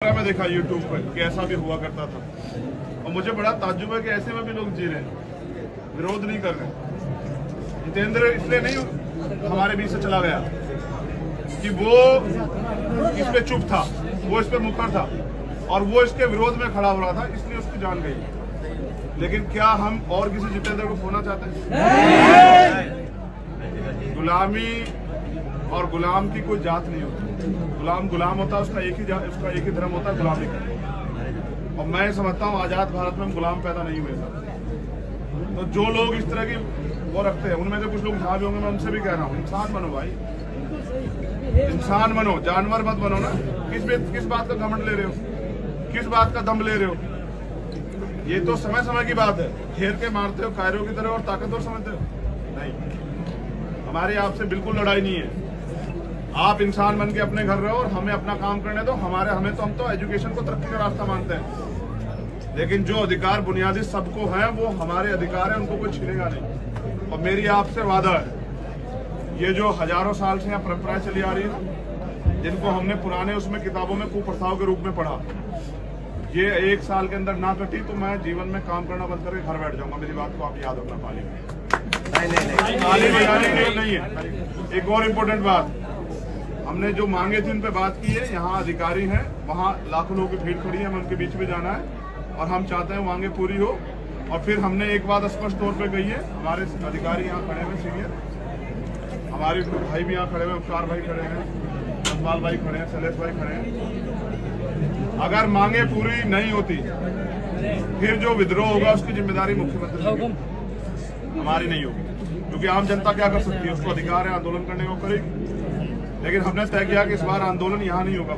मैं देखा यूट्यूब पर कि ऐसा भी हुआ करता था और मुझे बड़ा ताज्जुब है कि ऐसे में भी लोग जी रहे हैं, विरोध नहीं कर रहे। जितेंद्र इसलिए नहीं हमारे बीच से चला गया कि वो इस पे चुप था, वो इस पे मुखर था और वो इसके विरोध में खड़ा हो रहा था, इसलिए उसकी जान गई। लेकिन क्या हम और किसी जितेंद्र को खोना चाहते हैं? गुलामी और गुलाम की कोई जात नहीं होती। गुलाम होता है, उसका एक ही धर्म होता है, गुलामी का। और मैं समझता हूँ आजाद भारत में हम गुलाम पैदा नहीं हुए सर। तो जो लोग इस तरह की वो रखते हैं, उनमें से कुछ लोग जहाँ भी होंगे, मैं उनसे भी कह रहा हूँ, इंसान बनो भाई, इंसान बनो, जानवर मत बनो ना। किस बात का घमंड ले रहे हो, किस बात का दम ले रहे हो? ये तो समय समय की बात है, घेर के मारते हो कायरों की तरह और ताकतवर समझते हो। नहीं, हमारी आपसे बिल्कुल लड़ाई नहीं है। आप इंसान बन के अपने घर रहो और हमें अपना काम करने दो। हम तो एजुकेशन को तरक्की का रास्ता मानते हैं, लेकिन जो अधिकार बुनियादी सबको है वो हमारे अधिकार है, उनको कोई छीनेगा नहीं। और मेरी आपसे वादा है, ये जो हजारों साल से यहाँ परंपराएं चली आ रही है, जिनको हमने पुराने उसमें किताबों में कुप्रथाओं के रूप में पढ़ा, ये 1 साल के अंदर ना कटी तो मैं जीवन में काम करना बंद करके घर बैठ जाऊंगा। मेरी बात को आप याद रखना। ताली बजाने नहीं है। एक और इम्पोर्टेंट बात, हमने जो मांगे थी उन पे बात की है। यहाँ अधिकारी हैं, वहाँ लाखों लोगों की भीड़ खड़ी है, हमें उनके बीच में जाना है और हम चाहते हैं मांगे पूरी हो। और फिर हमने एक बात स्पष्ट तौर पे कही है, हमारे अधिकारी यहाँ खड़े हुए सीनियर, हमारे भाई भी यहाँ खड़े हुए, उपकार भाई खड़े हैं, जसपाल भाई खड़े हैं, शैलेश भाई खड़े हैं। अगर मांगे पूरी नहीं होती फिर जो विद्रोह होगा उसकी जिम्मेदारी मुख्यमंत्री की, हमारी नहीं होगी। क्योंकि आम जनता क्या कर सकती है, उसको अधिकार है आंदोलन करने को, करेगी। लेकिन हमने तय किया कि इस बार आंदोलन यहाँ नहीं होगा।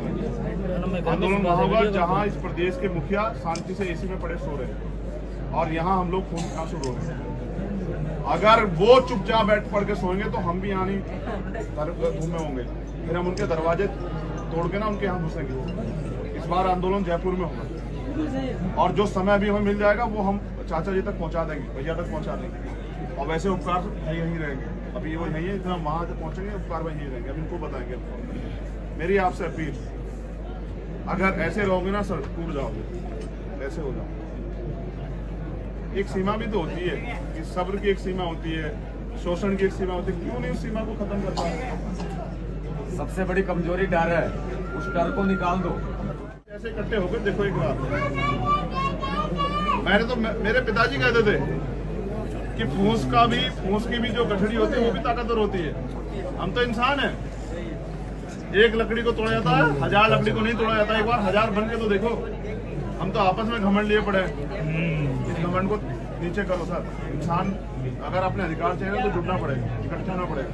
आंदोलन वहाँ होगा जहाँ इस प्रदेश के मुखिया शांति से एसी में पड़े सो रहे हैं और यहाँ हम लोग खून आंसू रो रहे हैं। अगर वो चुपचाप बैठ पड़ के सोएंगे तो हम भी यहाँ नहीं धूम में होंगे, फिर हम उनके दरवाजे तोड़ के ना उनके यहाँ घुसेंगे। इस बार आंदोलन जयपुर में होगा और जो समय अभी हमें मिल जाएगा वो हम चाचा जी तक पहुँचा देंगे, भैया तक पहुँचा देंगे। और वैसे उपकार यहीं रहेंगे, अभी वो नहीं है, इतना वहां से पहुंचेंगे उपकार वहीं रहेंगे, अब इनको बताएंगे। मेरी आपसे अपील, अगर ऐसे रहोगे ना सर, टूट जाओगे, ऐसे हो जाओ। एक सीमा भी तो होती है कि सब्र की एक सीमा होती है, शोषण की एक सीमा होती है, क्यों नहीं उस सीमा को खत्म कर पाए? सबसे बड़ी कमजोरी डर है, उस डर को निकाल दो। ऐसे इकट्ठे होकर देखो एक बात, मैंने तो मेरे पिताजी कहते थे कि फूस की भी जो गठड़ी होती है वो भी ताकतवर होती है। हम तो इंसान हैं, एक लकड़ी को तोड़ा जाता है, 1000 लकड़ी को नहीं तोड़ा जाता। एक बार 1000 बन के तो देखो। हम तो आपस में घमंड लिए पड़े हैं, इस घमंड को नीचे करो सर। इंसान अगर अपने अधिकार चाहिए तो जुटना पड़ेगा, इकट्ठा होना पड़ेगा।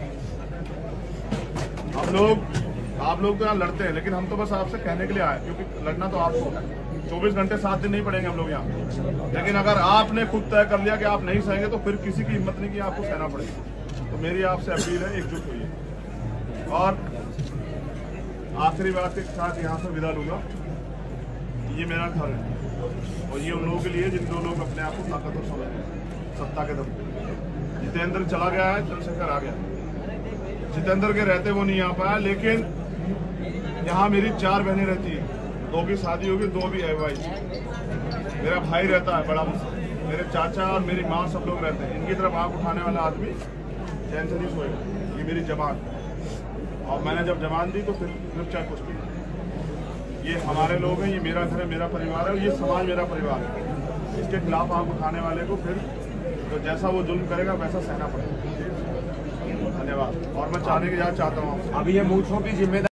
आप लोग तो यहाँ लड़ते हैं, लेकिन हम तो बस आपसे कहने के लिए आए, क्योंकि लड़ना तो आपको है। 24 घंटे 7 दिन नहीं पड़ेंगे हम लोग यहाँ, लेकिन अगर आपने खुद तय कर लिया कि आप नहीं सहेंगे तो फिर किसी की हिम्मत नहीं कि आपको सहना पड़ेगा। तो मेरी आपसे अपील है, एकजुट होइए। और आखिरी बात के साथ यहाँ से विदा लूंगा, ये मेरा घर है और ये उन लोगों के लिए जिन लोग अपने आप को ताकतवर समझते हैं, सत्ता के दम पे। जितेंद्र चला गया है, चंद्रशेखर आ गया। जितेंद्र के रहते वो नहीं आ पाया, लेकिन यहाँ मेरी 4 बहनें रहती है, 2 की शादी होगी, 2 भी है भाई। मेरा भाई रहता है बड़ा मुझसे, मेरे चाचा और मेरी माँ सब लोग रहते हैं। इनकी तरफ आंख उठाने वाला आदमी चैन से नहीं सोएगा। ये मेरी जबान, और मैंने जब जबान दी तो फिर चाहे कुछ भी। ये हमारे लोग हैं, ये मेरा घर है, मेरा परिवार है और ये समाज मेरा परिवार है। इसके खिलाफ आंख उठाने वाले को फिर तो जैसा वो जुल्म करेगा वैसा सहना पड़ेगा। धन्यवाद। और मैं चाहने की चाहता हूँ, अभी ये मूछों की जिम्मेदारी